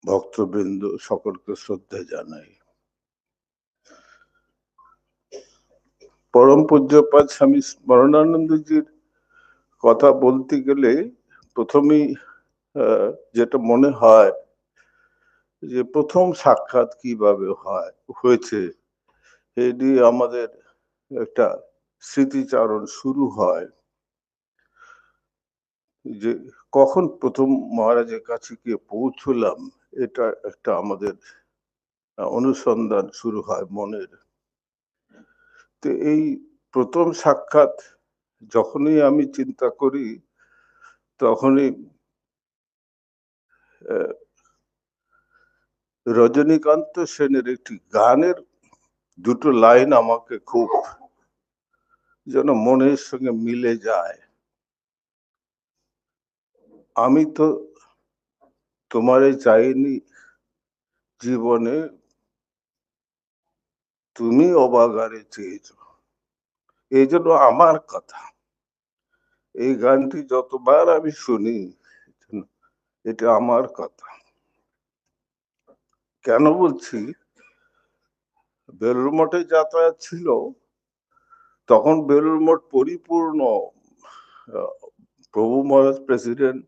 ভক্তবৃন্দ সকলকে শ্রদ্ধা জানাই। পরম পূজ্যপাদ স্বামী স্মরণানন্দজির কথা বলতে গেলে প্রথমেই যেটা মনে হয় যে প্রথম সাক্ষাৎ কিভাবে হয়েছে এই নিয়ে আমাদের একটা স্মৃতিচারণ শুরু হয়। যে কখন প্রথম মহারাজের কাছে গিয়ে পৌঁছলাম, এটা একটা আমাদের অনুসন্ধান শুরু হয় মনের। তো এই প্রথম সাক্ষাৎ যখনই আমি চিন্তা করি তখনই রজনীকান্ত সেনের একটি গানের দুটো লাইন আমাকে খুব যেন মনের সঙ্গে মিলে যায়। আমি তো তোমারে চাইনি জীবনে, তুমি অবাগারে চেয়েছ। এই জন্য আমার কথা, এই গানটি যতবার আমি শুনি এটা আমার কথা। কেন বলছি, বেলুড় মঠে যাতায়াত ছিল, তখন বেলুড় মঠ পরিপূর্ণ। প্রভু মহারাজ প্রেসিডেন্ট,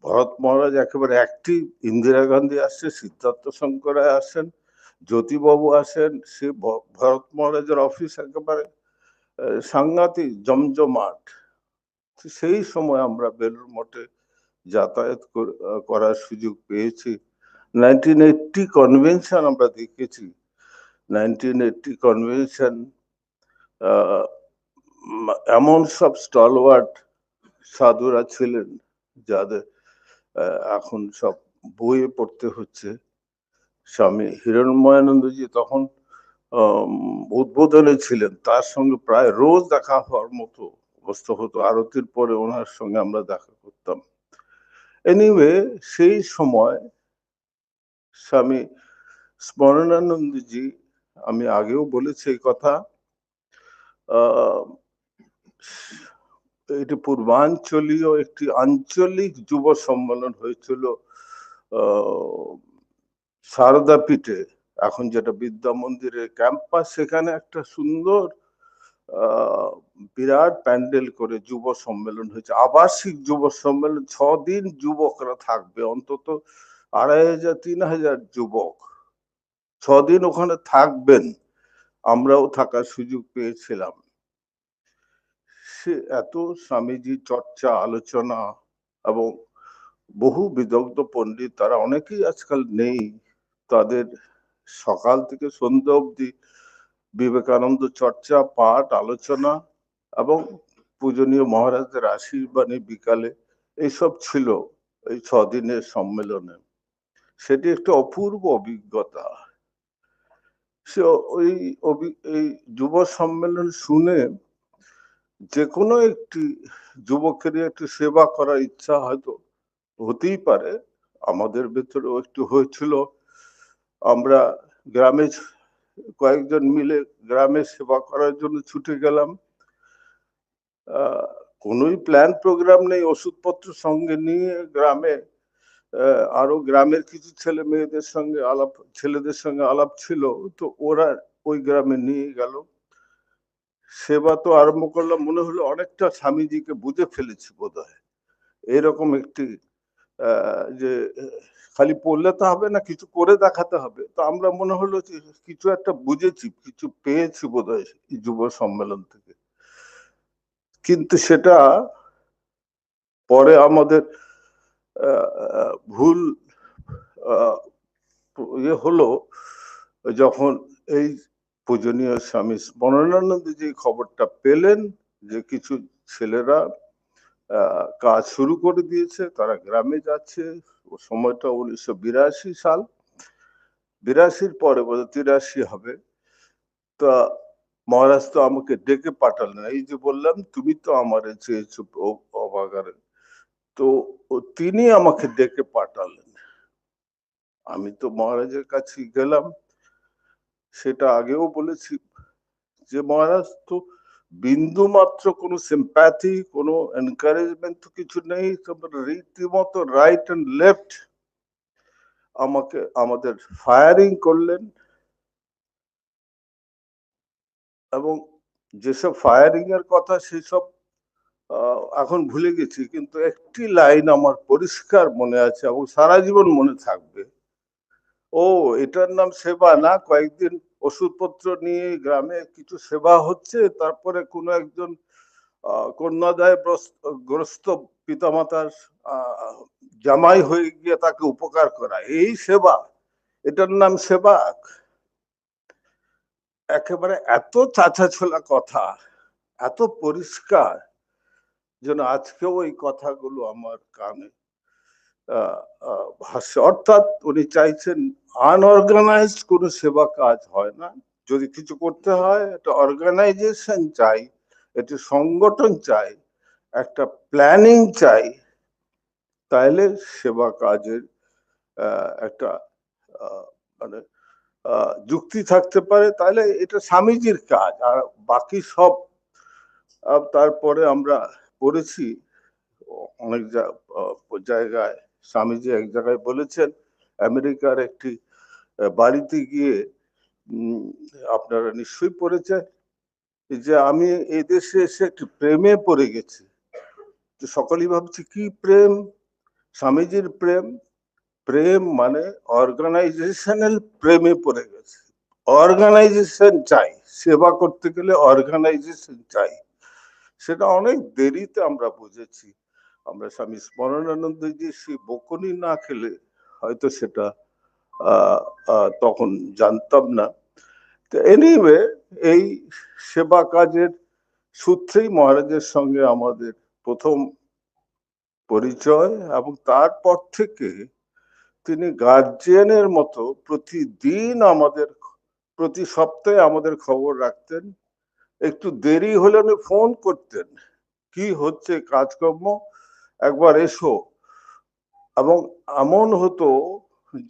ভরত মহারাজ একেবারে অ্যাক্টিভ, ইন্দিরা গান্ধী আসছে, সিদ্ধার্থ শঙ্কর রায় আসেন, জ্যোতিবাবু আসেন, সে ভরত মহারাজের অফিস একেবারে সাংঘাতিক জমজমাট। সেই সময় আমরা বেলুড় মঠে যাতায়াত করার সুযোগ পেয়েছি। 1980 কনভেনশন আমরা দেখেছি। 1980 কনভেনশন এমন সব স্টলওয়ার্ড সাধুরা ছিলেন যাদের এখন সব বইয়ে পড়তে হচ্ছে। স্বামী হিরণময়ানন্দজি তখন উদ্বোধনে ছিলেন, তার সঙ্গে প্রায় রোজ দেখা হওয়ার মতো অবস্থা হতো। আরতির পরে ওনার সঙ্গে আমরা দেখা করতাম। এনিওয়ে, সেই সময় স্বামী স্মরণানন্দজি, আমি আগেও বলেছি এই কথা, এটি পূর্বাঞ্চলীয় একটি আঞ্চলিক যুব সম্মেলন হয়েছিল সারদা পীঠে, এখন যেটা বিদ্যা মন্দিরের ক্যাম্পাস। সেখানে একটা সুন্দর বিরাট প্যান্ডেল করে যুব সম্মেলন হয়েছে, আবাসিক যুব সম্মেলন। 6 দিন যুবকরা থাকবে, অন্তত 2500-3000 যুবক 6 দিন ওখানে থাকবেন। আমরাও থাকার সুযোগ পেয়েছিলাম। সে এত স্বামীজি চর্চা, আলোচনা, এবং বহু বিদগ্ধ পণ্ডিত, তারা অনেকেই আজকাল নেই, তাদের সকাল থেকে সন্ধ্যা অবধি বিবেকানন্দ চর্চা, পাঠ, আলোচনা এবং পূজনীয় মহারাজদের আশীর্বাণী বিকালে, এইসব ছিল এই 6 দিনের সম্মেলনে। সেটি একটা অপূর্ব অভিজ্ঞতা। সে এই যুব সম্মেলন শুনে যে কোনো একটি যুবকেরই একটু সেবা করার ইচ্ছা হয়তো হতেই পারে। আমাদের ভেতরেও একটু হয়েছিল। আমরা গ্রামে কয়েকজন মিলে গ্রামে সেবা করার জন্য ছুটে গেলাম। কোনোই প্ল্যান প্রোগ্রাম নেই, ওষুধপত্র সঙ্গে নিয়ে গ্রামে আরো গ্রামের কিছু ছেলেদের সঙ্গে আলাপ ছিল, তো ওরা ওই গ্রামে নিয়ে গেল। সেবা তো আরম্ভ করলাম, মনে হলো অনেকটা স্বামীজিকে বুঝে ফেলেছি বোধহয়। এরকম একটি যে খালি পড়লে তো হবে না, কিছু করে দেখাতে হবে। তো আমরা মনে হলো যে কিছু একটা বুঝেছি, কিছু পেয়েছি বোধহয় এই যুব সম্মেলন থেকে। কিন্তু সেটা পরে আমাদের ভুল ইয়ে হলো, যখন এই পূজনীয় স্বামী স্মরণানন্দ যে খবরটা পেলেন যে কিছু ছেলেরা কাজ শুরু করে দিয়েছে, তারা গ্রামে যাচ্ছে। ও সময়টা 1982 সাল, 82-র পরে বোধ 83 হবে। তা মহারাজ তো আমাকে ডেকে পাঠালেন, এই যে বললাম তুমি তো আমার চেয়েছো অবাগারে, তো তিনি আমাকে ডেকে পাঠালেন। আমি তো মহারাজের কাছে গেলাম। সেটা আগেও বলেছি যে মহারাজ তো বিন্দু মাত্র কোনো সিম্প্যাথি, কোনো এনকারেজমেন্ট তো কিছু নেই, রীতিমতো রাইট অ্যান্ড লেফট আমাদের ফায়ারিং করলেন, এবং যেসব ফায়ারিং এর কথা সেসব এখন ভুলে গেছি, কিন্তু একটি লাইন আমার পরিষ্কার মনে আছে এবং সারা জীবন মনে থাকবে। ও, এটার নাম সেবা না? কয়েকদিন ওষুধপত্র নিয়ে গ্রামে কিছু সেবা হচ্ছে, তারপরে কোনো একজন কন্যাদায় গ্রস্ত পিতামাতার জামাই হয়ে গিয়ে তাকে উপকার করা, এই সেবা, এটার নাম সেবা? একেবারে এত চাচা ছোলা কথা, এত পরিষ্কার, যেন আজকেও এই কথাগুলো আমার কানে ভাষ্য। অর্থাৎ উনি চাইছেন আনঅর্গানাইজড কোনো সেবা কাজ হয় না, যদি কিছু করতে হয় একটা অর্গানাইজেশন চাই, একটা সংগঠন চাই, একটা প্ল্যানিং চাই, তাইলে সেবা কাজের একটা মানে যুক্তি থাকতে পারে, তাহলে এটা স্বামীজির কাজ। আর বাকি সব তারপরে আমরা পড়েছি অনেক জায়গায়, স্বামীজি এক জায়গায় বলেছেন আমেরিকার একটি বাড়িতে গিয়ে, আপনারা নিশ্চয়ই পড়েছেন, যে আমি এই দেশে এসে একটি প্রেমে পড়ে গেছি। তো সকলেই ভাবছি কি প্রেম? স্বামীজির প্রেম। প্রেম মানে অর্গানাইজেশনাল প্রেমে পড়ে গেছে। অর্গানাইজেশন চাই, সেবা করতে গেলে অর্গানাইজেশন চাই। সেটা অনেক দেরিতে আমরা বুঝেছি। আমরা স্বামী স্মরণানন্দজি সেই বকুনি না খেলে হয়তো সেটা তখন জানতাম না। তো এনিওয়ে, এই সেবা কাজের সূত্রেই মহারাজের সঙ্গে আমাদের প্রথম পরিচয়, এবং তারপর থেকে তিনি গার্জিয়ানের মতো প্রতিদিন প্রতি সপ্তাহে আমাদের খবর রাখতেন। একটু দেরি হলে উনি ফোন করতেন, কি হচ্ছে কাজকর্ম, একবার এসো। এবং এমন হতো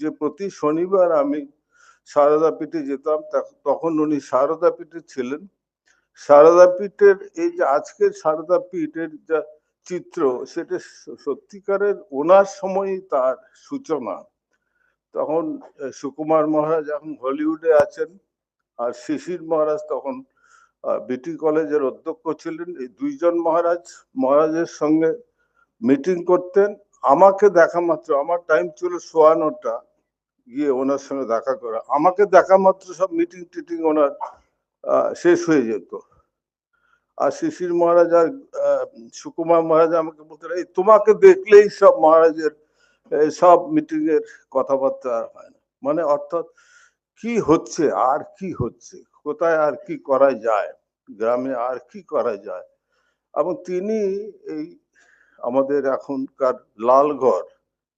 যে প্রতি শনিবার আমি সারদাপীঠে যেতাম, তখন উনি সারদাপীঠে ছিলেন। সারদাপীঠের এই যে আজকের সারদাপীঠের যা চিত্র, সেটা সত্যিকারের ওনার সময়ই তার সূচনা। তখন সুকুমার মহারাজ এখন হলিউডে আছেন, আর শিশির মহারাজ তখন বিটি কলেজের অধ্যক্ষ ছিলেন। এই দুইজন মহারাজের সঙ্গে মিটিং করতেন। আমাকে দেখা মাত্র, আমার টাইম ছিল 9:15 গিয়ে ওনার সঙ্গে দেখা করা, আমাকে দেখা মাত্র সব মিটিং টিটিং ওনার শেষ হয়ে যেত। আর শিশির মহারাজ আর সুকুমার মহারাজ আমাকে বলতেন, এই তোমাকে দেখলেই সব মহারাজের সব মিটিং এর কথাবার্তা হয় না। মানে অর্থাৎ কি হচ্ছে, আর কি হচ্ছে, কোথায় আর কি করা যায়, গ্রামে আর কি করা যায়। এবং তিনি এই আমাদের এখনকার লালগড়,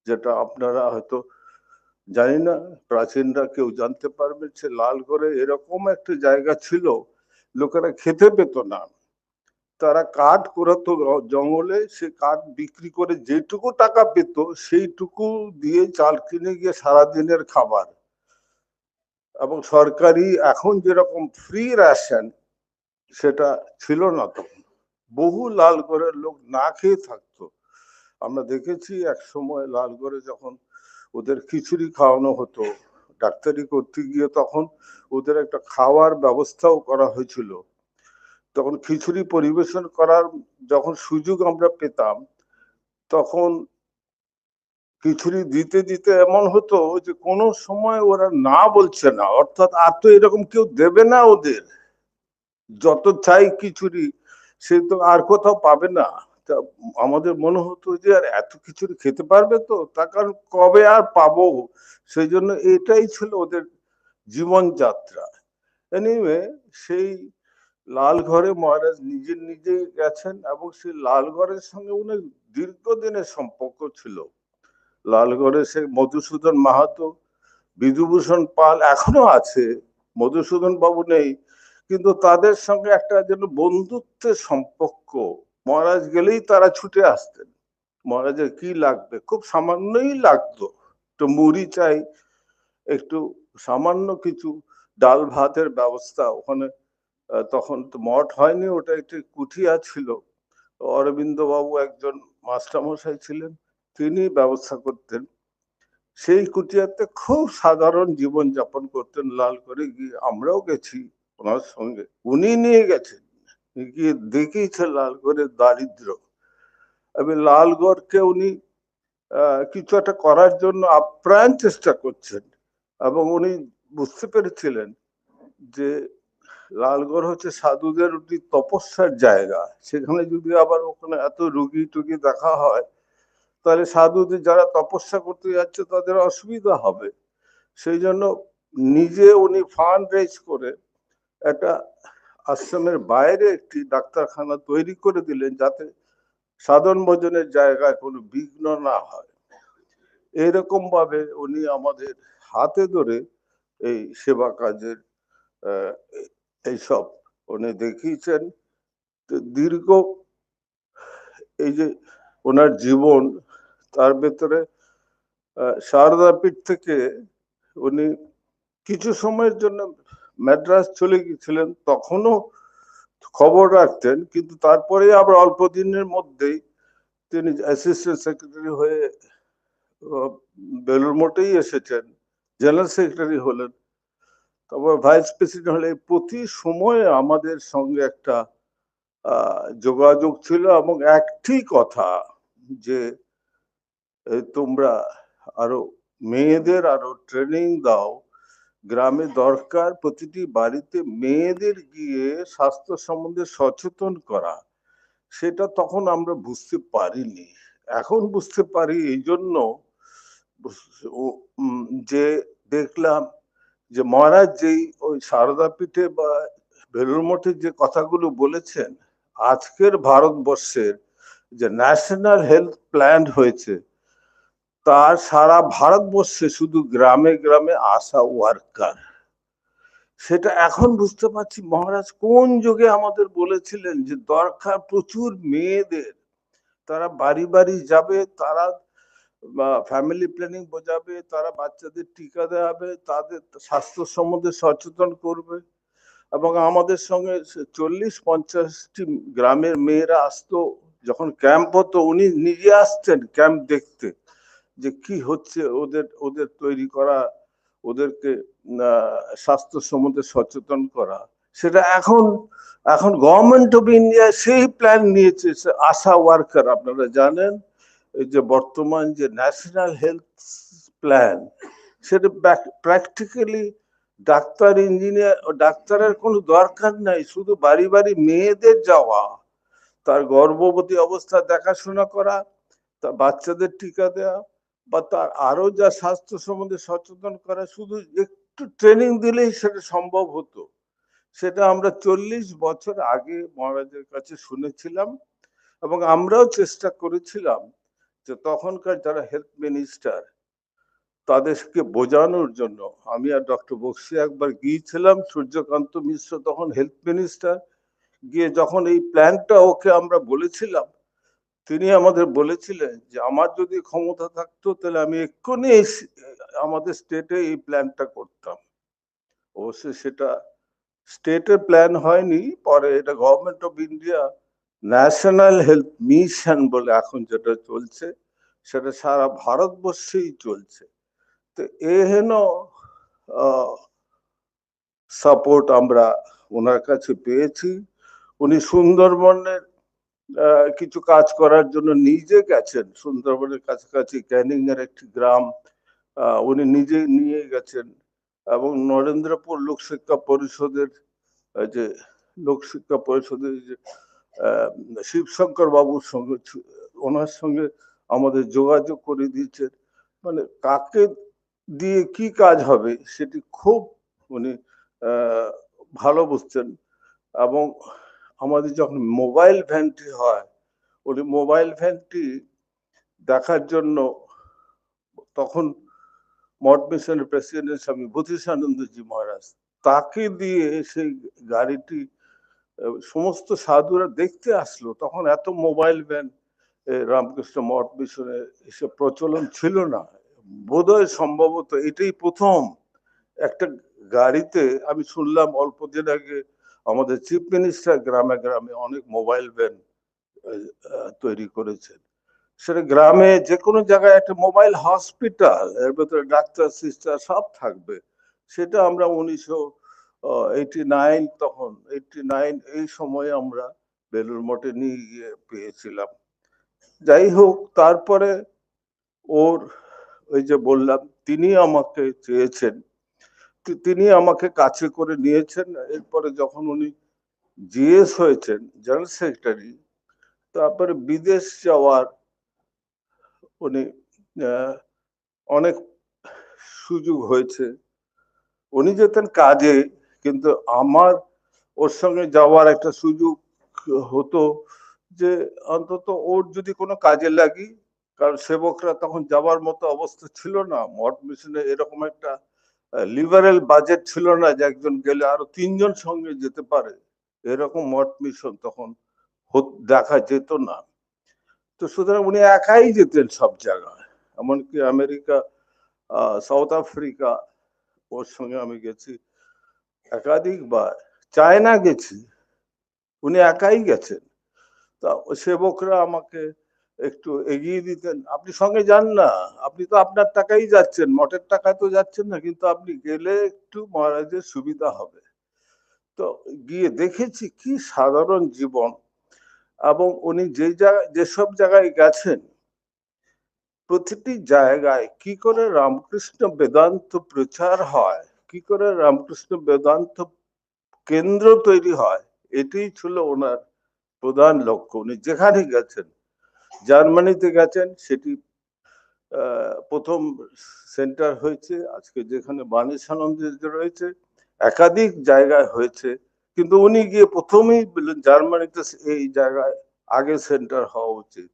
যেটা আপনারা হয়তো জানি না, প্রাচীনরা কেউ জানতে পারবে, সে লালগড়ে এরকম একটা জায়গা ছিল, লোকেরা খেতে পেত না, তারা কাঠ কুড়াতো জঙ্গলে, সে কাঠ বিক্রি করে যেটুকু টাকা পেত সেইটুকু দিয়ে চাল কিনে গিয়ে সারাদিনের খাবার। এবং সরকারি এখন যেরকম ফ্রি রেশন, সেটা ছিল না তখন। বহু লালগড়ের লোক না খেয়ে থাকতো। আমরা দেখেছি এক সময় লালগড়ে যখন ওদের খিচুড়ি খাওয়ানো হতো ডাক্তারি করতে গিয়ে, তখন ওদের একটা খাওয়ার ব্যবস্থাও করা হয়েছিল। তখন খিচুড়ি পরিবেশন করার যখন সুযোগ আমরা পেতাম, তখন খিচুড়ি দিতে দিতে এমন হতো যে কোনো সময় ওরা না বলছে না, অর্থাৎ আর তো এরকম কেউ দেবে না ওদের, যত চাই খিচুড়ি সে তো আর কোথাও পাবে না। তা আমাদের মনে হতো যে আর এত খিচুড়ি খেতে পারবে তো, তার কারণ কবে আর পাবো, সেই জন্য এটাই ছিল ওদের জীবনযাত্রা। এনিওয়ে, সেই লালঘরে মহারাজ নিজেই গেছেন, এবং সেই লালঘরের সঙ্গে উনি দীর্ঘদিনের সম্পর্ক ছিল। লালগড়ে সে মধুসূদন মাহাতো, বিধুভূষণ পাল এখনো আছে, মধুসূদন বাবু নেই, কিন্তু তাদের সঙ্গে একটা যেন বন্ধুত্বের সম্পর্ক। মহারাজ গেলেই তারা ছুটে আসতেন, মহারাজের কি লাগবে, খুব সামান্যই লাগতো, একটু মুড়ি চাই, একটু সামান্য কিছু ডাল ভাতের ব্যবস্থা ওখানে। তখন তো মঠ হয়নি, ওটা একটি কুঠিয়া ছিল। অরবিন্দ বাবু একজন মাস্টারমশাই ছিলেন, তিনি ব্যবস্থা করতেন। সেই কুটিয়াতে খুব সাধারণ জীবন যাপন করতেন। লাল করে গিয়ে আমরাও গেছি ওনার সঙ্গে, উনি নিয়ে গেছেন, গিয়ে দেখিয়েছে লালগড়ের দারিদ্র। আমি লালগড়কে উনি কিছু একটা করার জন্য আপ্রাণ চেষ্টা করছেন, এবং উনি বুঝতে পেরেছিলেন যে লালগড় হচ্ছে সাধুদের তপস্যার জায়গা। সেখানে যদি আবার ওখানে এত রুগী টুগি দেখা হয়, তাহলে সাধুদের যারা তপস্যা করতে যাচ্ছে তাদের অসুবিধা হবে। সেই জন্য নিজে উনি ফান্ড রেজ করে একটা আশ্রমের বাইরে একটি ডাক্তারখানা তৈরি করে দিলেন, যাতে সাধন ভোজনের জায়গায় কোনো বিঘ্ন না হয়। এইরকম ভাবে উনি আমাদের হাতে ধরে এই সেবা কাজের এইসব উনি দেখিয়েছেন। দীর্ঘ এই যে ওনার জীবন, তার ভেতরে সারদাপীঠ থেকে উনি কিছু সময়ের জন্য ম্যাড্রাস চলে গিয়েছিলেন, তখনও খবর রাখতেন, কিন্তু তারপরে আবার অল্প দিনের মধ্যেই তিনি অ্যাসিস্ট্যান্ট সেক্রেটারি হয়ে বেলুর মঠেই এসেছেন, জেনারেল সেক্রেটারি হলেন, তারপর ভাইস প্রেসিডেন্ট হলে প্রতি সময়ে আমাদের সঙ্গে একটা যোগাযোগ ছিল, এবং একটি কথা যে তোমরা আরো মেয়েদের আরো ট্রেনিং দাও, গ্রামে দরকার প্রতিটি বাড়িতে মেয়েদের গিয়ে স্বাস্থ্য সম্বন্ধে সচেতন করা। সেটা তখন আমরা বুঝতে পারিনি, এখন বুঝতে পারি। এই জন্য যে দেখলাম যে মহারাজ যেই ওই সারদাপীঠে বা বেলুড় মঠে যে কথাগুলো বলেছেন, আজকের ভারতবর্ষের যে ন্যাশনাল হেলথ প্ল্যান হয়েছে, তার সারা ভারতবর্ষে শুধু গ্রামে গ্রামে আশা ওয়ার্কার। সেটা এখন বুঝতে পারছি মহারাজ কোন যুগে আমাদের বলেছিলেন যে দরকার প্রচুর মেয়েদের, তারা বাড়ি বাড়ি যাবে, তারা ফ্যামিলি প্ল্যানিং বোঝাবে, তারা বাচ্চাদের টিকা দেওয়াবে, তাদের স্বাস্থ্য সম্বন্ধে সচেতন করবে। এবং আমাদের সঙ্গে 40-50টি গ্রামের মেয়েরা আসতো, যখন ক্যাম্প হতো উনি নিজে আসতেন ক্যাম্প দেখতে, যে কি হচ্ছে ওদের ওদের তৈরি করা, ওদেরকে স্বাস্থ্য সম্বন্ধে সচেতন করা। সেটা এখন এখন গভর্নমেন্ট অফ ইন্ডিয়া সেই প্ল্যান নিয়েছে, আশা ওয়ার্কার। আপনারা জানেন এই যে বর্তমান যে ন্যাশনাল হেলথ প্ল্যান, সেটা প্র্যাকটিক্যালি ডাক্তার ইঞ্জিনিয়ার ডাক্তারের কোনো দরকার নাই, শুধু বাড়ি বাড়ি মেয়েদের যাওয়া, তার গর্ভবতী অবস্থা দেখাশোনা করা, তার বাচ্চাদের টিকা দেওয়া, বা তার আরো যা স্বাস্থ্য সম্বন্ধে সচেতন করা, শুধু একটু ট্রেনিং দিলেই সেটা সম্ভব হতো। সেটা আমরা 40 বছর আগে মহারাজের কাছে শুনেছিলাম, এবং আমরাও চেষ্টা করেছিলাম যে তখনকার যারা হেলথ মিনিস্টার তাদেরকে বোঝানোর জন্য। আমি আর ডক্টর বক্সি একবার গিয়েছিলাম, সূর্যকান্ত মিশ্র তখন হেলথ মিনিস্টার, গিয়ে যখন এই প্ল্যানটা ওকে আমরা বলেছিলাম, তিনি আমাদের বলেছিলেন যে আমার যদি ক্ষমতা থাকতো তাহলে আমি এক্ষুনি আমাদের স্টেটে এই প্ল্যানটা করতাম। অবশ্যই সেটা স্টেটের প্ল্যান হয়নি, পরে এটা government of India national health mission বলে এখন যেটা চলছে, সেটা সারা ভারতবর্ষেই চলছে। তো এহেন সাপোর্ট আমরা ওনার কাছে পেয়েছি। উনি সুন্দরবনের কিছু কাজ করার জন্য নিজে গেছেন, সুন্দরবনের কাছাকাছি ক্যানিং এর একটি গ্রাম উনি নিজে নিয়ে গেছেন, এবং নরেন্দ্রপুর লোকশিক্ষা পরিষদের যে লোকশিক্ষা পরিষদের যে শিবশঙ্কর বাবুর সঙ্গে, ওনার সঙ্গে আমাদের যোগাযোগ করে দিয়েছেন। মানে কাকে দিয়ে কি কাজ হবে সেটি খুব উনি ভালো বুঝছেন। এবং আমাদের যখন মোবাইল ভ্যানটি হয়, উনি মোবাইল ভ্যানটি দেখার জন্য তখন মঠ মিশনের প্রেসিডেন্ট স্বামী বোধিসানন্দজি মহারাজ, তাকে দিয়ে সেই গাড়িটি সমস্ত সাধুরা দেখতে আসলো। তখন এত মোবাইল ভ্যান রামকৃষ্ণ মঠ মিশনে এসব প্রচলন ছিল না, বোধহয় সম্ভবত এটাই প্রথম একটা গাড়িতে। আমি শুনলাম অল্প দিন আগে আমাদের চিফ মিনিস্টার গ্রামে গ্রামে অনেক মোবাইল ভ্যান তৈরি করেছেন। সেটা গ্রামে যে কোনো জায়গায় একটা মোবাইল হসপিটাল, এর ভেতরে ডাক্তার সিস্টার সব থাকবে। সেটা আমরা 1989 তখন 89 এই সময়ে আমরা বেলুড় মঠে নিয়ে গিয়ে পেয়েছিলাম। যাই হোক, তারপরে ওর ওই যে বললাম তিনি আমাকে চেয়েছেন, তিনি আমাকে কাছে করে নিয়েছেন। এরপরে যখন উনি জিএস হয়েছেন, জেনারেল সেক্রেটারি, তারপরে বিদেশ যাওয়ার উনি অনেক সুযোগ হয়েছে। উনি যেতেন কাজে, কিন্তু আমার ওর সঙ্গে যাওয়ার একটা সুযোগ হতো যে অন্তত ওর যদি কোনো কাজে লাগি, কারণ সেবকরা তখন যাওয়ার মতো অবস্থা ছিল না। মঠ মিশনে এরকম একটা লিবারেল বাজেট ছিল না যে একজন গেলে আরো 3 জন সঙ্গে যেতে পারে, এরকম মঠ মিশন তখন দেখা যেত না। তো সুতরাং উনি একাই যেতেন সব জায়গায়, এমনকি আমেরিকা, সাউথ আফ্রিকা ওর সঙ্গে আমি গেছি একাধিকবার, চায়না গেছি, উনি একাই গেছেন। তা সেবকরা আমাকে একটু এগিয়ে দিতেন, আপনি সঙ্গে যান না, আপনি তো আপনার টাকাই যাচ্ছেন, মঠের টাকায় তো যাচ্ছেন না, কিন্তু আপনি গেলে একটু মহারাজের সুবিধা হবে। তো গিয়ে দেখেছি কি সাধারণ জীবন। এবং উনি যেসব জায়গায় গেছেন, প্রতিটি জায়গায় কি করে রামকৃষ্ণ বেদান্ত প্রচার হয়, কি করে রামকৃষ্ণ বেদান্ত কেন্দ্র তৈরি হয়, এটাই ছিল ওনার প্রধান লক্ষ্য। উনি যেখানে গেছেন, জার্মানিতে গেছেন, সেটি প্রথম সেন্টার হয়েছে, আজকে যেখানে বাণী সানন্দ রয়েছে, একাধিক জায়গায় হয়েছে, কিন্তু উনি গিয়ে প্রথমেই বললেন জার্মানিতে এই জায়গায় আগে সেন্টার হওয়া উচিত।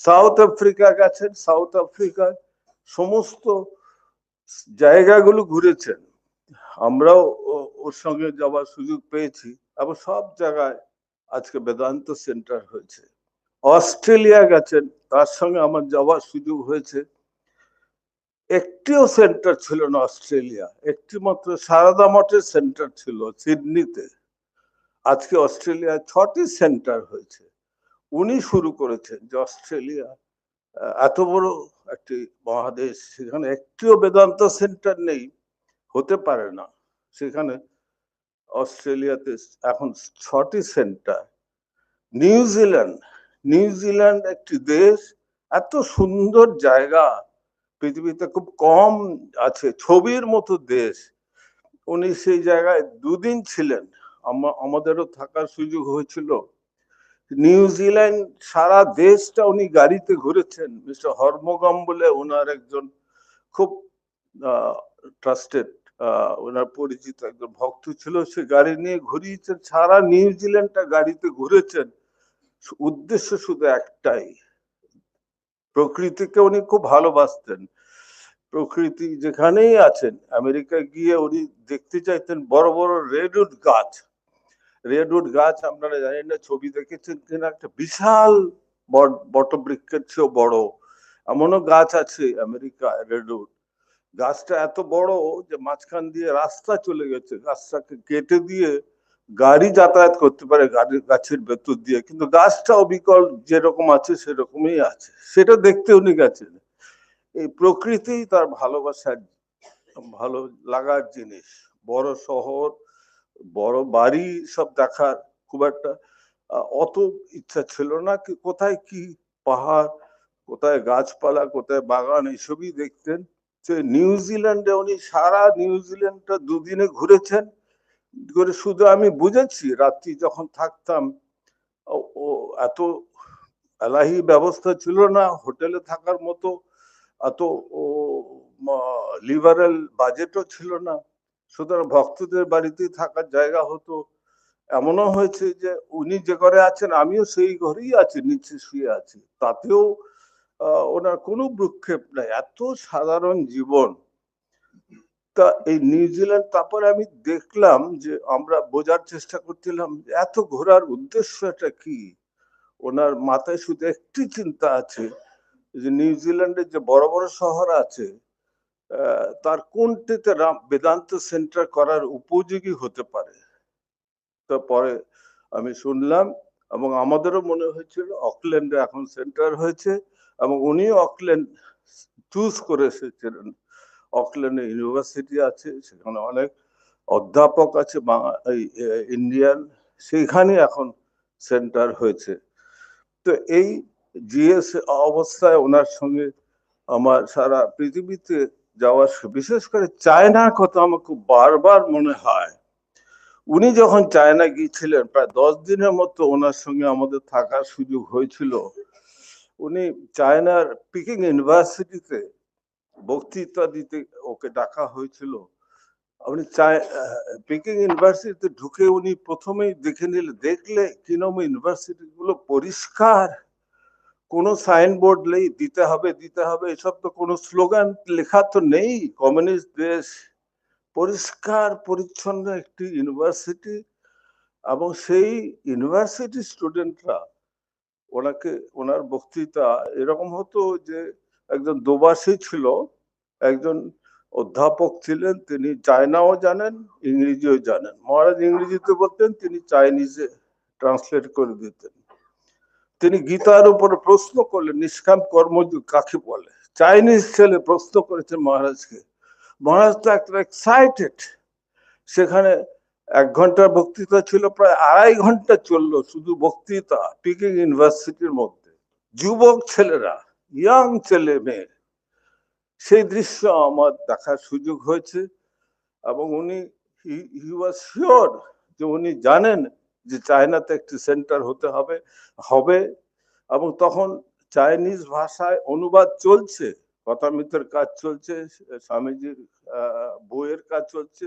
সাউথ আফ্রিকা গেছেন, সাউথ আফ্রিকার সমস্ত জায়গাগুলো ঘুরেছেন, আমরাও ওর সঙ্গে যাওয়ার সুযোগ পেয়েছি, এবং সব জায়গায় আজকে বেদান্ত সেন্টার হয়েছে। অস্ট্রেলিয়া গেছেন, তার সঙ্গে আমার যাওয়ার সুযোগ হয়েছে। একটিও সেন্টার ছিল না অস্ট্রেলিয়া, একটি মাত্র সারদা মঠের সেন্টার ছিল সিডনিতে। আজকে অস্ট্রেলিয়া 6টি সেন্টার হয়েছে। উনি শুরু করেছেন যে অস্ট্রেলিয়া এত বড় একটি মহাদেশ, সেখানে একটিও বেদান্ত সেন্টার নেই, হতে পারে না। সেখানে অস্ট্রেলিয়াতে এখন 6টি সেন্টার। নিউজিল্যান্ড, নিউজিল্যান্ড একটি দেশ, এত সুন্দর জায়গা, পৃথিবীতে খুব কম আছে, ছবির মতো দেশ। উনি সেই জায়গায় 2 দিন ছিলেন, আমাদেরও থাকার সুযোগ হয়েছিল। নিউজিল্যান্ড সারা দেশটা উনি গাড়িতে ঘুরেছেন। মিস্টার হর্মগম বলে ওনার একজন খুব ট্রাস্টেড, ওনার পরিচিত একজন ভক্ত ছিল, সে গাড়ি নিয়ে ঘুরিয়েছেন, সারা নিউজিল্যান্ডটা গাড়িতে ঘুরেছেন। উদ্দেশ্য শুধু একটাই, প্রকৃতিকে উনি খুব ভালোবাসতেন। প্রকৃতি যেখানেই আছেন, আমেরিকায় গিয়ে উনি দেখতে চাইতেন বড় বড় রেডউড গাছ। রেডউড গাছ আপনারা জানেন না, ছবি দেখেছেন কিনা, একটা বিশাল বটবৃক্ষের চেয়েও বড় এমনও গাছ আছে আমেরিকায়। রেডউড গাছটা এত বড় যে মাঝখান দিয়ে রাস্তা চলে গেছে, গাছটাকে কেটে দিয়ে গাড়ি যাতায়াত করতে পারে গাছের ভেতর দিয়ে, কিন্তু গাছটা অবিকল যেরকম আছে সেরকমই আছে। সেটা দেখতে উনি গেছেন। এই প্রকৃতি তার ভালোবাসার, ভালো লাগার জিনিস। বড় শহর, বড় বাড়ি সব দেখার খুব একটা অত ইচ্ছা ছিল না। কোথায় কি পাহাড়, কোথায় গাছপালা, কোথায় বাগান, এইসবই দেখতেন। সে নিউজিল্যান্ডে উনি সারা নিউজিল্যান্ডটা 2 দিনে ঘুরেছেন। করে শুধু আমি বুঝেছি, রাত্রি যখন থাকতাম, ও এত এলাহি ব্যবস্থা ছিল না, হোটেলে থাকার মতো এত লিবারেল বাজেটও ছিল না, সুতরাং ভক্তদের বাড়িতেই থাকার জায়গা হতো। এমনও হয়েছে যে উনি যে ঘরে আছেন আমিও সেই ঘরেই আছি, নিচে শুয়ে আছি, তাতেও ওনার কোনো ভ্রুক্ষেপ নাই, এত সাধারণ জীবন। তা এই নিউজিল্যান্ড, তারপরে আমি দেখলাম যে আমরা বোঝার চেষ্টা করছিলাম এত ঘোরার উদ্দেশ্যটা কি। ওনার মাথায় শুধু একটি চিন্তা আছে যে নিউজিল্যান্ডের যে বড় বড় শহর আছে, তার কোনটিতে বেদান্ত সেন্টার করার উপযোগী হতে পারে। তো পরে আমি শুনলাম, এবং আমাদেরও মনে হয়েছিল অকল্যান্ডে এখন সেন্টার হয়েছে, এবং উনি অকল্যান্ড চুজ করে এসেছিলেন। অকল্যান্ডে ইউনিভার্সিটি আছে, সেখানে অনেক অধ্যাপক আছে ইন্ডিয়ান, সেইখানে এখন সেন্টার হয়েছে। তো এই জিএস অবস্থায় ওনার সঙ্গে আমার সারা পৃথিবীতে যাওয়ার, বিশেষ করে চায়নার কথা আমার খুব বারবার মনে হয়। উনি যখন চায়না গিয়েছিলেন, প্রায় 10 দিনের মতো ওনার সঙ্গে আমাদের থাকার সুযোগ হয়েছিল। উনি চায়নার পিকিং ইউনিভার্সিটিতে বক্তৃতা দিতে ওকে ডাকা হয়েছিল। উনি পিকিং ইউনিভার্সিটিতে ঢুকে উনি প্রথমেই দেখলে কিরকম ইউনিভার্সিটি গুলো পরিষ্কার, কোনো সাইনবোর্ড নেই দিতে হবে এসব তো কোনো স্লোগান লেখা তো নেই, কমিউনিস্ট দেশ, পরিষ্কার পরিচ্ছন্ন একটি ইউনিভার্সিটি। এবং সেই ইউনিভার্সিটি স্টুডেন্টরা ওনাকে, ওনার বক্তৃতা এরকম হতো যে একজন দোভাষী ছিল, একজন অধ্যাপক ছিলেন, তিনি চায়নাও জানেন, ইংরেজিও জানেন। মহারাজ ইংরেজিতে বলতেন, তিনি চাইনিজে ট্রান্সলেট করে দিতেন। তিনি গীতার উপরে প্রশ্ন করলেন, নিষ্কাম কর্মযোগ কাকে বলে। চাইনিজ ছেলে প্রশ্ন করেছে মহারাজকে। মহারাজ তো একটা এক্সাইটেড। সেখানে 1 ঘন্টার বক্তৃতা ছিল, প্রায় 2.5 ঘন্টা চললো শুধু বক্তৃতা পিকিং ইউনিভার্সিটির মধ্যে। যুবক ছেলেরা, ইয়াং ছেলে মেয়ে, সেই দৃশ্য আমার দেখার সুযোগ হয়েছে। এবং উনি হি ওয়াজ শিওর যে উনি জানেন যে চায়নাতে একটি সেন্টার হতে হবে। এবং তখন চাইনিজ ভাষায় অনুবাদ চলছে, কথামিতের কাজ চলছে, স্বামীজির বইয়ের কাজ চলছে।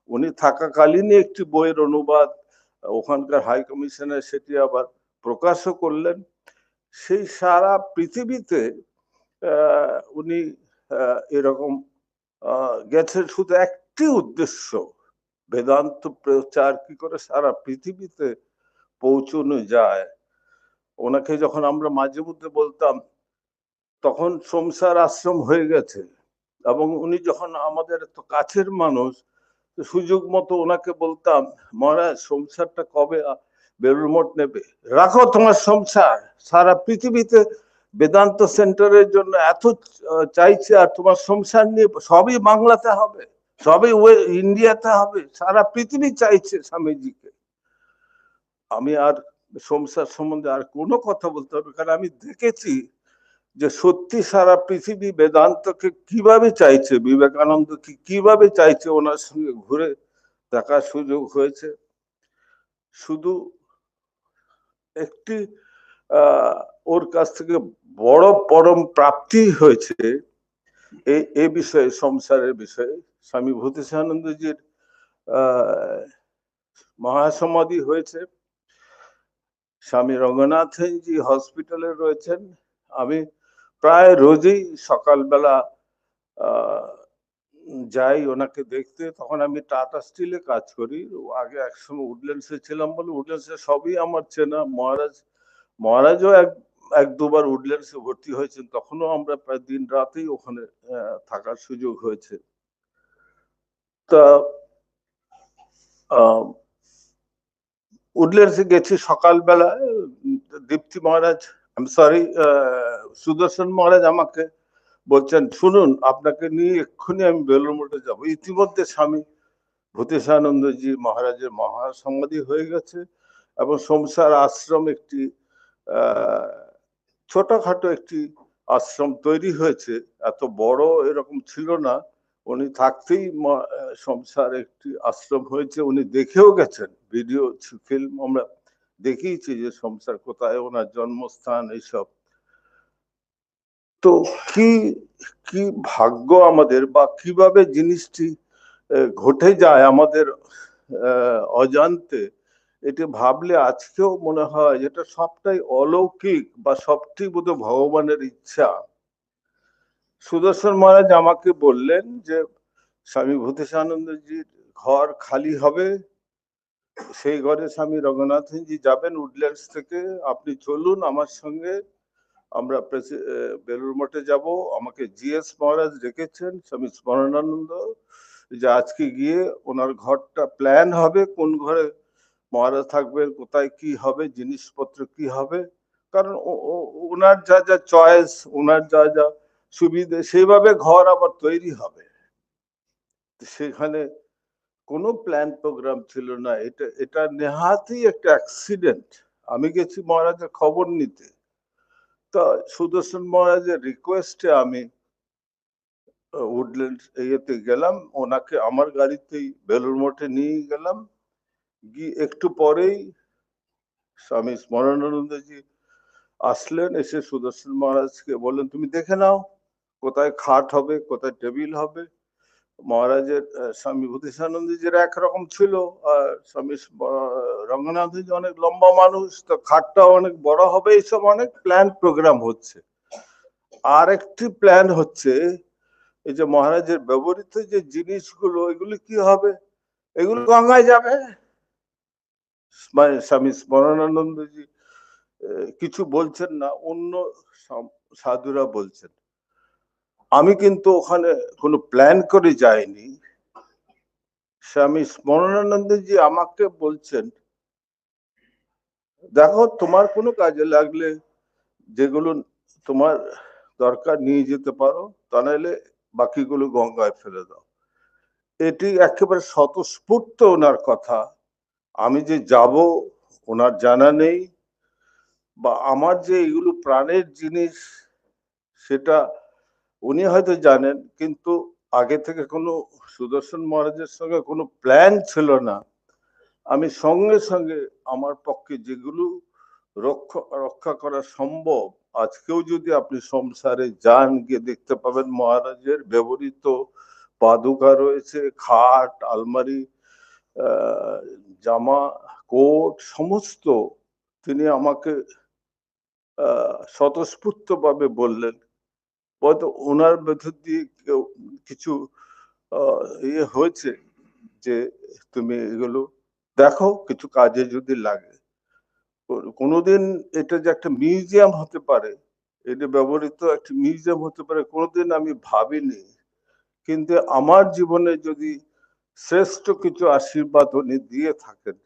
উনি থাকাকালীনই একটি বইয়ের অনুবাদ ওখানকার হাই কমিশনে সেটি আবার প্রকাশও করলেন। সেই সারা পৃথিবীতে উনি এরকম গেছেন শুধু একটি উদ্দেশ্য, বেদান্ত প্রচার কি করে সারা পৃথিবীতে পৌঁছানো যায়। ওনাকে যখন আমরা মাঝে মধ্যে বলতাম, তখন সংসার আশ্রম হয়ে গেছে, এবং উনি যখন আমাদের এত কাছের মানুষ, সুযোগ মতো ওনাকে বলতাম, মহারাজ সংসারটা কবে বেলুড় মঠ নেবে, রাখো তোমার সংসার, সারা পৃথিবীতে বেদান্ত সেন্টারের জন্য এত চাইছে, আর তোমার সংসার নিয়ে সবই বাংলাতে হবে, সবই ইন্ডিয়াতে হবে, সারা পৃথিবী চাইছে স্বামীজিকে। আমি আর সংসার সম্বন্ধে আর কোনো কথা বলতে হবে, কারণ আমি দেখেছি যে সত্যি সারা পৃথিবী বেদান্তকে কিভাবে চাইছে, বিবেকানন্দ কিভাবে চাইছে, ওনার সঙ্গে ঘুরে দেখার সুযোগ হয়েছে। শুধু একটি ওর কাছ থেকে বড় পরম প্রাপ্তি হয়েছে এই বিষয়ে, সংসারের বিষয়ে। স্বামী ভূতেশানন্দজির মহাসমাধি হয়েছে, স্বামী রঙ্গনাথজি হসপিটালে রয়েছেন। আমি প্রায় রোজই সকালবেলা যাই ওনাকে দেখতে। তখন আমি টাটা স্টিলে কাজ করি, আগে একসময় উডল্যান্ডসে ছিলাম বলে উডল্যান্ডসে সবই আমার চেনা। মহারাজও এক দুবার উডল্যান্ডসে ভর্তি হয়েছেন, তখনও আমরা প্রায় দিন রাতেই ওখানে থাকার সুযোগ হয়েছে। তা উডল্যান্ডসে গেছি সকালবেলা, দীপ্তি মহারাজ, সরি সুদর্শন মহারাজ আমাকে বলছেন, শুনুন আপনাকে নিয়ে এক্ষুনি আমি বেলুড় মঠে যাবো। ইতিমধ্যে স্বামী ভূতেশানন্দজি মহারাজের মহাসমাধি হয়ে গেছে, এবং সংসার আশ্রম একটি ছোটখাটো একটি আশ্রম তৈরি হয়েছে, এত বড় এরকম ছিল না। উনি থাকতেই সংসার একটি আশ্রম হয়েছে, উনি দেখেও গেছেন, ভিডিও ফিল্ম আমরা দেখিয়েছি যে সংসার কোথায়, ওনার জন্মস্থান, এইসব। তো কি কি ভাগ্য আমাদের, বা কিভাবে জিনিসটি ঘটে যায় আমাদের অজান্তে, এটি ভাবলে আজকেও মনে হয় যেটা সবটাই অলৌকিক, বা সবটি বোধহয় ভগবানের ইচ্ছা। সুদর্শন মহারাজ আমাকে বললেন যে স্বামী ভূতেশানন্দজির ঘর খালি হবে, সেই ঘরে স্বামী রঙ্গনাথজি যাবেন উডল্যান্ডস থেকে, আপনি চলুন আমার সঙ্গে, আমরা বেলুড় মঠে যাব। আমাকে জিএস মহারাজ রেখেছেন, স্বামী স্মরণানন্দ, যে আজকে গিয়ে ওনার ঘরটা প্ল্যান হবে, কোন ঘরে মহারাজ থাকবেন, কোথায় কি হবে, জিনিসপত্র কি হবে, কারণ ওনার যা যা চয়েস, ওনার যা যা সুবিধে, সেইভাবে ঘর আবার তৈরি হবে। সেখানে কোনো প্ল্যান প্রোগ্রাম ছিল না। এটা নেহাতই একটা অ্যাক্সিডেন্ট। আমি গেছি মহারাজের খবর নিতে, তা সুদর্শন মহারাজের রিকোয়েস্টে আমি উডল্যান্ড ইয়েতে গেলাম, ওনাকে আমার গাড়িতেই বেলুর মঠে নিয়ে গেলাম। গিয়ে একটু পরেই স্বামী স্মরণানন্দজি আসলেন, এসে সুদর্শন মহারাজকে বললেন, তুমি দেখে নাও কোথায় খাট হবে, কোথায় টেবিল হবে। মহারাজের স্বামী ভূতিষ্ঠানন্দজির একরকম ছিল, আর স্বামী রঙ্গনাথজি অনেক লম্বা মানুষ, তো খাটটা অনেক বড় হবে। এইসব অনেক প্ল্যান প্রোগ্রাম হচ্ছে। আর একটি প্ল্যান হচ্ছে, এই যে মহারাজের ব্যবহৃত যে জিনিসগুলো, এগুলো কি হবে, এগুলো গঙ্গায় যাবে। স্বামী স্মরণানন্দজি কিছু বলছেন না, অন্য সাধুরা বলছেন। আমি কিন্তু ওখানে কোনো প্ল্যান করে যাইনি। স্বামী স্মরণানন্দজি আমাকে বলছেন, দেখো তোমার কোনো কাজে লাগলে যেগুলো তোমার দরকার নিয়ে যেতে পারো, তা নাহলে বাকিগুলো গঙ্গায় ফেলে দাও। এটি একেবারে স্বতঃস্ফূর্ত ওনার কথা। আমি যে যাব ওনার জানা নেই, বা আমার যে এগুলো প্রাণের জিনিস সেটা উনি হয়তো জানেন, কিন্তু আগে থেকে কোনো সুদর্শন মহারাজের সঙ্গে কোনো প্ল্যান ছিল না। আমি সঙ্গে সঙ্গে আমার পক্ষে যেগুলো রক্ষা করা সম্ভব, আজকেও যদি আপনি সংসারে যান, গিয়ে দেখতে পাবেন মহারাজের ব্যবহৃত পাদুকা রয়েছে, খাট, আলমারি, জামা, কোট, সমস্ত তিনি আমাকে স্বতঃস্ফূর্ত ভাবে বললেন। হয়তো ওনার ভেতর দিয়ে কিছু ইয়ে হয়েছে যে তুমি এগুলো দেখো, কিছু কাজে যদি লাগে। কোনোদিন এটা যে একটা মিউজিয়াম হতে পারে, এটা ব্যবহৃত একটা মিউজিয়াম হতে পারে, কোনোদিন আমি ভাবিনি। কিন্তু আমার জীবনে যদি শ্রেষ্ঠ কিছু আশীর্বাদ উনি দিয়ে থাকেন,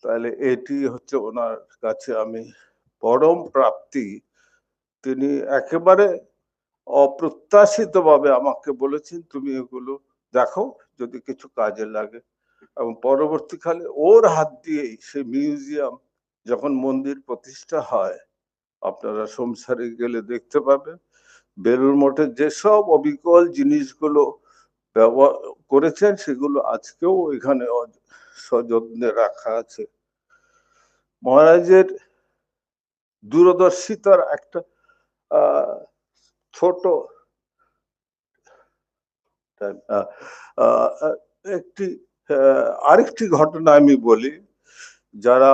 তাহলে এটি হচ্ছে ওনার কাছে আমি পরম প্রাপ্তি। তিনি একেবারে অপ্রত্যাশিত ভাবে আমাকে বলেছেন, তুমি এগুলো দেখো, যদি কিছু কাজে লাগে। এবং পরবর্তীকালে ওর হাত দিয়েই সেই মিউজিয়াম, যখন মন্দির প্রতিষ্ঠা হয়, আপনারা সংসারে গেলে দেখতে পাবেন, বেলুড় মঠের যেসব অবিকল জিনিসগুলো ব্যবহার করেছেন, সেগুলো আজকেও এখানে সযত্নে রাখা আছে। মহারাজের দূরদর্শিতার একটা ছোট একটি আরেকটি ঘটনা আমি বলি। যারা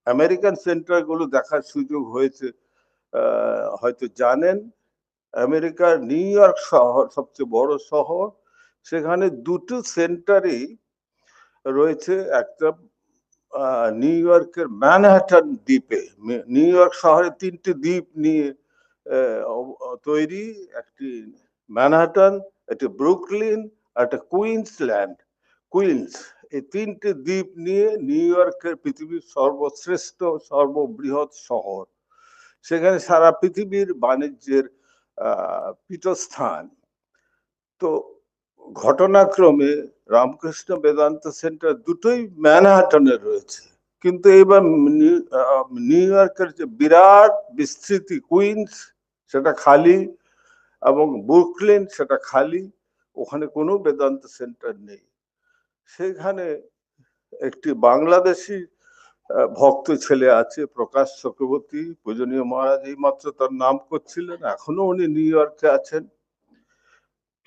আমেরিকান সেন্টার গুলো দেখার সুযোগ হয়েছে হয়তো জানেন, আমেরিকার নিউ ইয়র্ক শহর সবচেয়ে বড় শহর। সেখানে দুটো সেন্টারই রয়েছে। একটা নিউ ইয়র্কের ম্যানহাটন দ্বীপে, নিউ ইয়র্ক শহরে তিনটি দ্বীপ নিয়ে তৈরি, একটি ম্যানহাটন, একটি ব্রুকলিন, আর একটা কুইন্স। এই তিনটি দ্বীপ নিয়ে নিউ ইয়র্কের পৃথিবীর সর্বশ্রেষ্ঠ সর্ববৃহৎ শহর। সেখানে সারা পৃথিবীর বাণিজ্যের পীঠস্থান। তো ঘটনাক্রমে রামকৃষ্ণ বেদান্ত সেন্টার দুটোই ম্যানহাটনে রয়েছে, কিন্তু এবার নিউ ইয়র্কের যে বিরাট বিস্তৃতি কুইন্স, সেটা খালি, এবং ব্রুকলিন সেটা খালি, ওখানে কোনো বেদান্ত সেন্টার নেই। সেখানে একটি বাংলাদেশি ভক্ত ছেলে আছে, প্রকাশ চক্রবর্তী, পূজনীয় মহারাজ এই মাত্র তার নাম করছিলেন, এখনো উনি নিউ ইয়র্কে আছেন।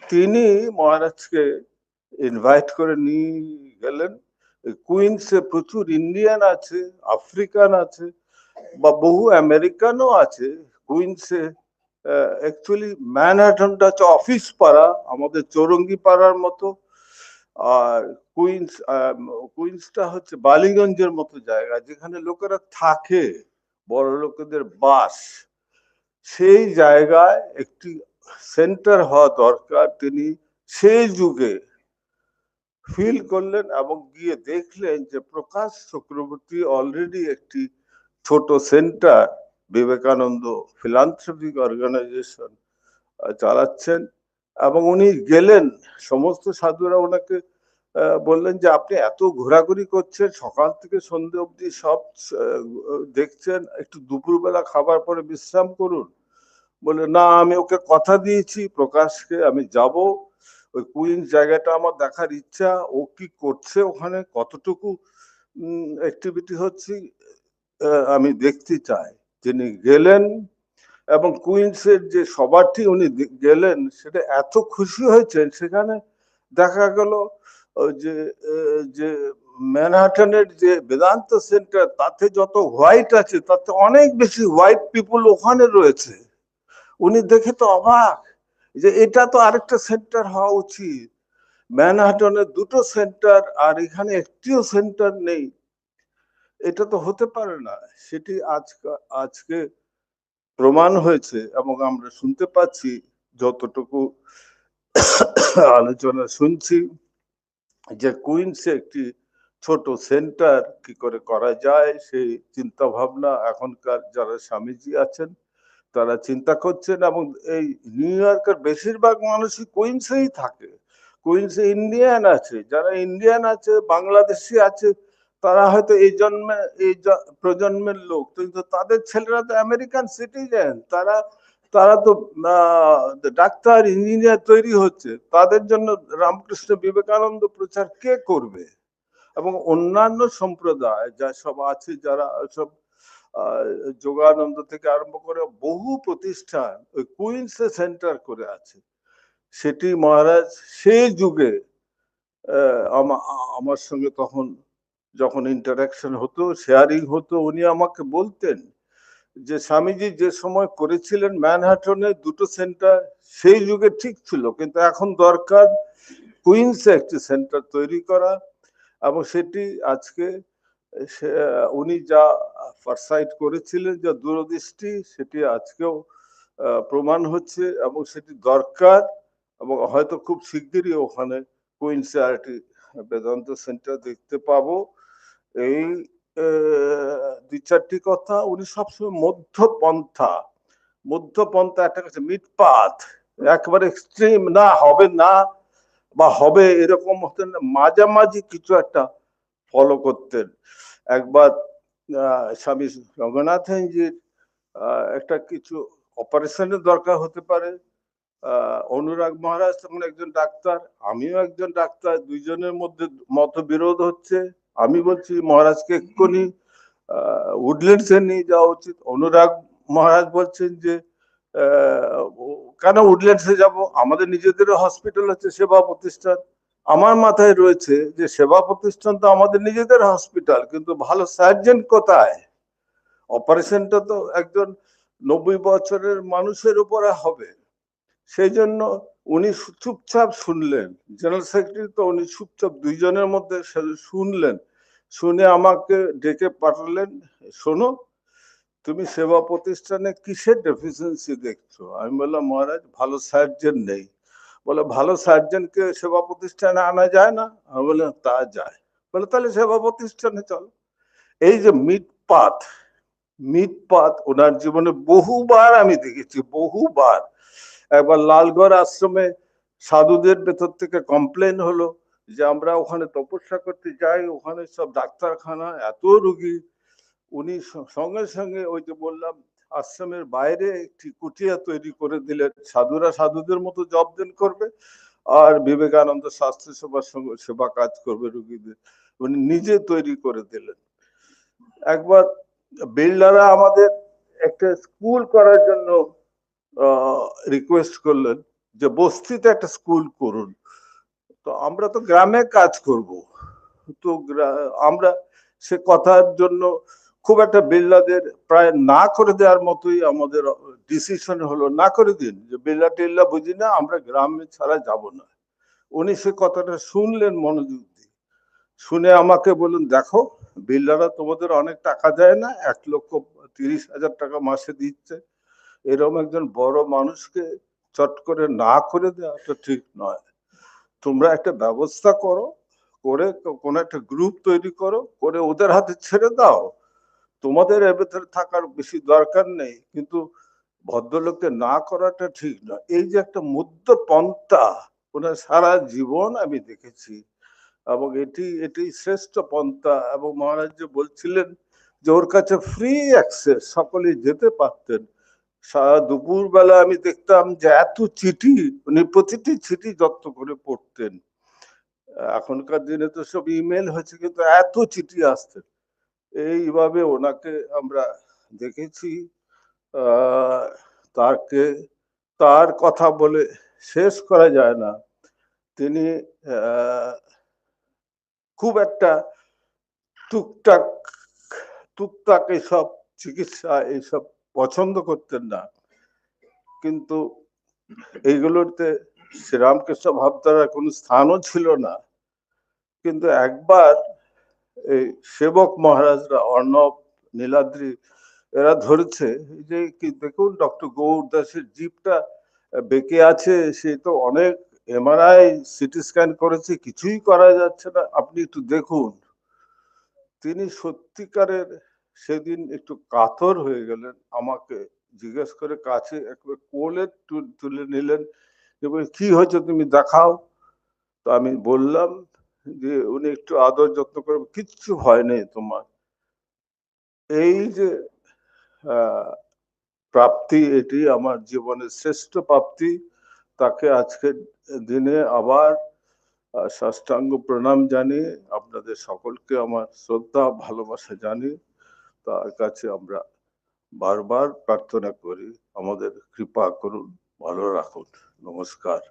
তিনি মহারাজকে ইনভাইট করে নিয়ে গেলেন। কুইন্সে প্রচুর ইন্ডিয়ান আছে, আফ্রিকান আছে, বা বহু আমেরিকানও আছে কুইন্সে। অ্যাকচুয়ালি ম্যানহাটনটা হচ্ছে অফিস পাড়া, আমাদের চৌরঙ্গি পাড়ার মতো। আর কুইন্সটা হচ্ছে বালিগঞ্জের মতো জায়গা, যেখানে লোকেরা থাকে, বড় লোকেদের বাস। সেই জায়গায় একটি সেন্টার হওয়া দরকার। তিনি সেই যুগে ফিল করলেন এবং গিয়ে দেখলেন যে প্রকাশ চক্রবর্তী অলরেডি একটি ছোট সেন্টার বিবেকানন্দ ফিলান্থ্রপিক অর্গানাইজেশন চালাচ্ছেন। এবং উনি গেলেন, সমস্ত সাধুরা ওনাকে বললেন যে আপনি এত ঘোরাঘুরি করছেন, সকাল থেকে সন্ধ্যে অবধি সব দেখছেন, একটু দুপুরবেলা খাবার পরে বিশ্রাম করুন। বলে না, আমি ওকে কথা দিয়েছি প্রকাশকে, আমি যাব, ওই কুইন্স জায়গাটা আমার দেখার ইচ্ছা, ও কি করছে ওখানে, কতটুকু অ্যাক্টিভিটি হচ্ছে আমি দেখতে চাই। তিনি গেলেন এবং কুইন্সের যে সভাটি উনি গেলেন, সেটা এত খুশি হয়েছেন। সেখানে দেখা গেল যে যে ম্যানহাটনের যে বেদান্ত সেন্টার, তাতে যত হোয়াইট আছে তাতে অনেক বেশি হোয়াইট পিপল ওখানে রয়েছে। উনি দেখে তো অবাক যে এটা তো আরেকটা সেন্টার হওয়া উচিত। ম্যানহাটনের দুটো সেন্টার আর এখানে একটিও সেন্টার নেই, এটা তো হতে পারে না। সেটি আজকে প্রমাণ হয়েছে এবং আমরা শুনতে পাচ্ছি, যতটুকু আলোচনা শুনছি, যে কুইন্সে একটি ছোট সেন্টার কি করে করা যায় সেই চিন্তা ভাবনা এখনকার যারা স্বামীজি আছেন তারা চিন্তা করছেন। এবং এই নিউ ইয়র্কের বেশিরভাগ মানুষই কুইন্সেই থাকে। কুইন্সে ইন্ডিয়ান আছে, যারা ইন্ডিয়ান আছে, বাংলাদেশি আছে, তারা হয়তো এই জন্মে এই প্রজন্মের লোক, কিন্তু তাদের ছেলেরা তো আমেরিকান সিটিজেন, তারা তারা তো ডাক্তার ইঞ্জিনিয়ার তৈরি হচ্ছে। তাদের জন্য রামকৃষ্ণ বিবেকানন্দ প্রচার কে করবে? এবং অন্যান্য সম্প্রদায় যা সব আছে, যারা সব যোগানন্দ থেকে আরম্ভ করে বহু প্রতিষ্ঠান ওই কুইন্সে সেন্টার করে আছে। সেটি মহারাজ সেই যুগে আমার সঙ্গে তখন যখন ইন্টারাকশন হতো, শেয়ারিং হতো, উনি আমাকে বলতেন যে স্বামীজি যে সময় করেছিলেন ম্যানহাটনে দুটো সেন্টার, সেই যুগে ঠিক ছিল, কিন্তু এখন দরকার কুইন্সে একটি সেন্টার তৈরি করা। এবং সেটি আজকে উনি যা ফারসাইট করেছিলেন, যা দূরদৃষ্টি, সেটি আজকেও প্রমাণ হচ্ছে এবং সেটি দরকার। এবং হয়তো খুব শিগগিরই ওখানে কুইন্সে আরটি বেদান্ত সেন্টার দেখতে পাবো। এই দুই চারটি কথা। উনি সবসময় মধ্যপন্থা একটা কাছে মিড পাথ, একবারে এক্সট্রিম না, হবে না বা হবে এরকম হতেন না, মাঝামাঝি কিছু একটা ফলো করতেন। একবার স্বামী রঙ্গনাথেনজির একটা কিছু অপারেশনের দরকার হতে পারে। অনুরাগ মহারাজ তখন একজন ডাক্তার, আমিও একজন ডাক্তার, দুইজনের মধ্যে মতবিরোধ হচ্ছে। আমি বলছি মহারাজকে এক্ষুনি উডল্যান্ডসে নিয়ে যাওয়া উচিত। অনুরাগ মহারাজ বলছেন যে কেন উডল্যান্ডসে যাব, আমাদের নিজেদেরও হসপিটাল আছে, সেবা প্রতিষ্ঠান। আমার মাথায় রয়েছে যে সেবা প্রতিষ্ঠান তো আমাদের নিজেদের হসপিটাল, কিন্তু ভালো সার্জন কোথায়? অপারেশনটা তো একজন 90 বছরের মানুষের উপরে হবে। সেই জন্য উনি চুপচাপ শুনলেন, জেনারেল সেক্রেটারি তো, উনি চুপচাপ দুইজনের মধ্যে শুনলেন। শুনে আমাকে ডেকে পাঠালেন, শোনো, তুমি সেবা প্রতিষ্ঠানে কিসের ডেফিসিয়েন্সি দেখছো? আমি বললাম মহারাজ ভালো সার্জন নেই। বলে ভালো সার্জনকে সেবা প্রতিষ্ঠানে আনা যায় না? আমি বললাম তা যায়। বলে তাহলে সেবা প্রতিষ্ঠানে চলো। এই যে মিটপাত ওনার জীবনে বহুবার আমি দেখেছি, বহুবার। একবার লালগড় আশ্রমে সাধুদের ভেতর থেকে কমপ্লেন হলো যে আমরা ওখানে তপস্যা করতে যাই, ওখানে সব ডাক্তারখানা, এত রুগী। উনি সঙ্গে সঙ্গে ওই যে বললাম আশ্রমের বাইরে একটি কুটিয়া তৈরি করে দিলেন, সাধুরা সাধুদের মতো জবদেন করবে আর বিবেকানন্দ স্বাস্থ্য সেবার সঙ্গে সেবা কাজ করবে রুগীদের। উনি নিজে তৈরি করে দিলেন। একবার বিল্ডাররা আমাদের একটা স্কুল করার জন্য রিকোয়েস্ট করলেন যে বস্তিতে একটা স্কুল করুন। তো আমরা তো গ্রামে কাজ করব, তো আমরা সে কথার জন্য খুব একটা বিল্লাদের প্রায় না করে দেওয়ার মতোই আমাদের ডিসিশন হলো, না করে দিন, যে বিল্লা টিল্লা বুঝি না, আমরা গ্রামে ছাড়া যাব না। উনি সে কথাটা শুনলেন মনোযোগ দিয়ে, শুনে আমাকে বলুন দেখো, বিল্লারা তোমাদের অনেক টাকা দেয় না, 1,30,000 টাকা মাসে দিচ্ছে, এরকম একজন বড় মানুষকে চট করে না করে দেওয়াটা ঠিক নয়। তোমরা একটা ব্যবস্থা করো, করে কোন একটা গ্রুপ তৈরি করো, করে ওদের হাতে ছেড়ে দাও, তোমাদের এর ভেতরে থাকার বেশি দরকার নেই, কিন্তু ভদ্রলোককে না করাটা ঠিক না। এই যে একটা মধ্য পন্থা ওনার সারা জীবন আমি দেখেছি, এবং এটি এটি শ্রেষ্ঠ পন্থা। এবং মহারাজ যে বলছিলেন যে ওর কাছে ফ্রি অ্যাক্সেস, সকলে যেতে পারতেন। সারা দুপুর বেলা আমি দেখতাম যে এত চিঠি, উনি প্রতিটি চিঠি যত্ন করে পড়তেন। এখনকার দিনে তো সব ইমেল হয়েছে, কিন্তু এত চিঠি আসতেন। এইভাবে ওনাকে আমরা দেখেছি। তাকে, তার কথা বলে শেষ করা যায় না। তিনি খুব একটা টুকটাক টুকটাক এইসব চিকিৎসা এইসব পছন্দ করতেন না, কিন্তু এইগুলোতে শ্রীরামকৃষ্ণ ভাবধারার কোনো স্থানও ছিল না। কিন্তু একবার এই সেবক মহারাজরা, অর্ণব, নীলাদ্রি, এরা ধরেছে যে কি দেখুন ডক্টর গৌর দাসের জিভটা বেঁকে আছে, সে তো অনেক এমআরআই সিটি স্ক্যান করেছে, কিছুই করা যাচ্ছে না, আপনি একটু দেখুন। তিনি সত্যিকারের সেদিন একটু কাতর হয়ে গেলেন, আমাকে জিজ্ঞেস করে কাছে একবার কোলে তুলে নিলেন, এবং কি হয়েছে তুমি দেখাও। তো আমি বললাম যে উনি একটু আদর যত্ন করে, কিচ্ছু হয়নি তোমার। এই যে প্রাপ্তি, এটি আমার জীবনের শ্রেষ্ঠ প্রাপ্তি। তাকে আজকের দিনে আবার সাষ্টাঙ্গ প্রণাম জানিয়ে আপনাদের সকলকে আমার শ্রদ্ধা ভালোবাসা জানিয়ে তার কাছে আমরা বারবার প্রার্থনা করি আমাদের কৃপা করুন, ভালো রাখুন। নমস্কার।